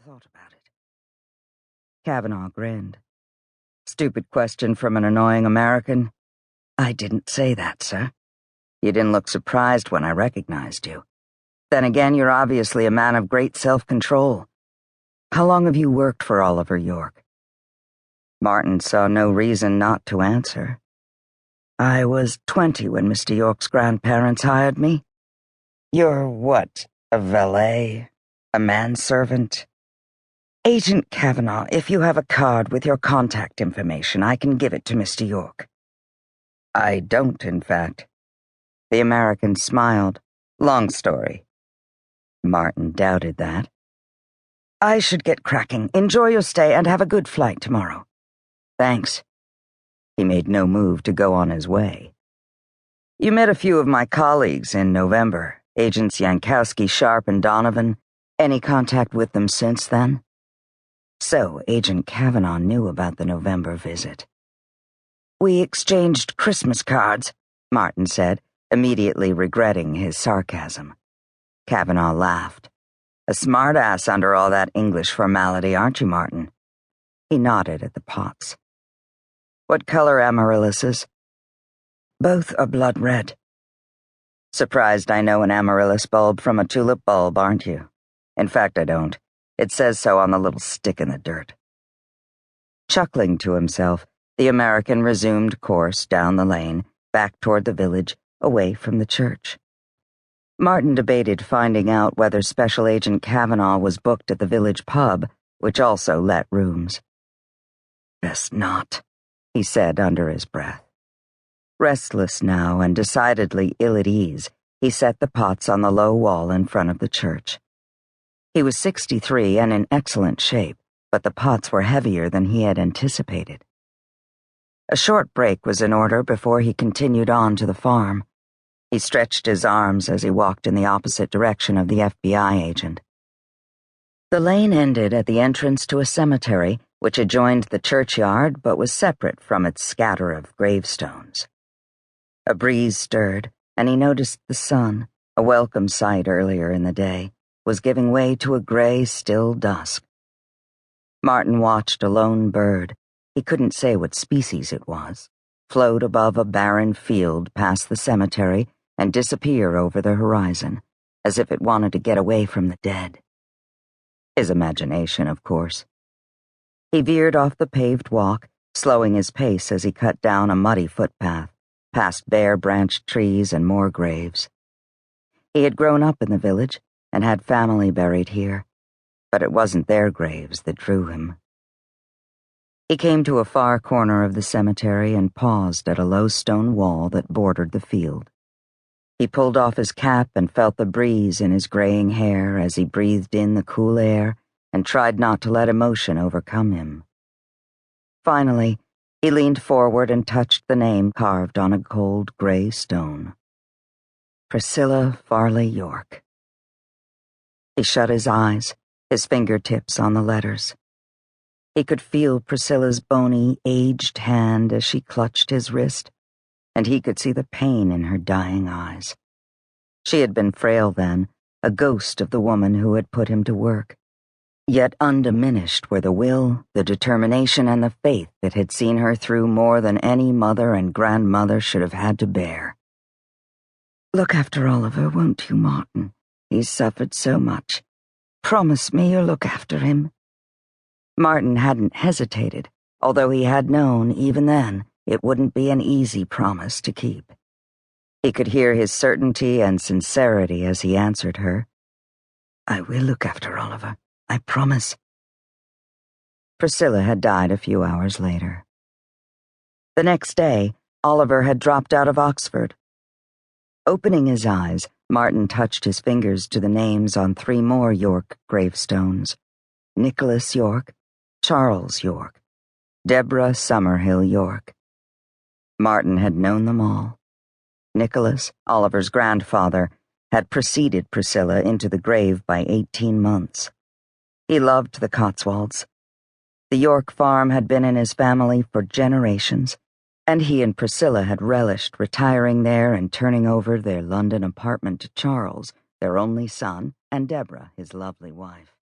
thought about it. Kavanagh grinned. Stupid question from an annoying American. I didn't say that, sir. You didn't look surprised when I recognized you. Then again, you're obviously a man of great self-control. How long have you worked for Oliver York? Martin saw no reason not to answer. I was 20 when Mr. York's grandparents hired me. You're what, a valet? A manservant? Agent Kavanagh, if you have a card with your contact information, I can give it to Mr. York. I don't, in fact. The American smiled. Long story. Martin doubted that. I should get cracking. Enjoy your stay and have a good flight tomorrow. Thanks. He made no move to go on his way. You met a few of my colleagues in November, Agents Yankowski, Sharpe and Donovan. Any contact with them since then? So, Agent Kavanagh knew about the November visit. We exchanged Christmas cards, Martin said, immediately regretting his sarcasm. Kavanagh laughed. A smart-ass under all that English formality, aren't you, Martin? He nodded at the pots. What color amaryllises? Both are blood red. Surprised I know an amaryllis bulb from a tulip bulb, aren't you? In fact, I don't. It says so on the little stick in the dirt. Chuckling to himself, the American resumed course down the lane, back toward the village, away from the church. Martin debated finding out whether Special Agent Kavanagh was booked at the village pub, which also let rooms. Best not, he said under his breath. Restless now and decidedly ill at ease, he set the pots on the low wall in front of the church. He was 63 and in excellent shape, but the pots were heavier than he had anticipated. A short break was in order before he continued on to the farm. He stretched his arms as he walked in the opposite direction of the FBI agent. The lane ended at the entrance to a cemetery, which adjoined the churchyard but was separate from its scatter of gravestones. A breeze stirred, and he noticed the sun, a welcome sight earlier in the day, was giving way to a gray, still dusk. Martin watched a lone bird, he couldn't say what species it was, float above a barren field past the cemetery and disappear over the horizon, as if it wanted to get away from the dead. His imagination, of course. He veered off the paved walk, slowing his pace as he cut down a muddy footpath, past bare-branched trees and more graves. He had grown up in the village and had family buried here, but it wasn't their graves that drew him. He came to a far corner of the cemetery and paused at a low stone wall that bordered the field. He pulled off his cap and felt the breeze in his graying hair as he breathed in the cool air and tried not to let emotion overcome him. Finally, he leaned forward and touched the name carved on a cold gray stone. Priscilla Farley York. He shut his eyes, his fingertips on the letters. He could feel Priscilla's bony, aged hand as she clutched his wrist, and he could see the pain in her dying eyes. She had been frail then, a ghost of the woman who had put him to work. Yet undiminished were the will, the determination, and the faith that had seen her through more than any mother and grandmother should have had to bear. Look after Oliver, won't you, Martin? He's suffered so much. Promise me you'll look after him. Martin hadn't hesitated, although he had known, even then, it wouldn't be an easy promise to keep. He could hear his certainty and sincerity as he answered her. I will look after Oliver, I promise. Priscilla had died a few hours later. The next day, Oliver had dropped out of Oxford. Opening his eyes, Martin touched his fingers to the names on 3 more York gravestones. Nicholas York, Charles York, Deborah Summerhill York. Martin had known them all. Nicholas, Oliver's grandfather, had preceded Priscilla into the grave by 18 months. He loved the Cotswolds. The York farm had been in his family for generations, and he and Priscilla had relished retiring there and turning over their London apartment to Charles, their only son, and Deborah, his lovely wife.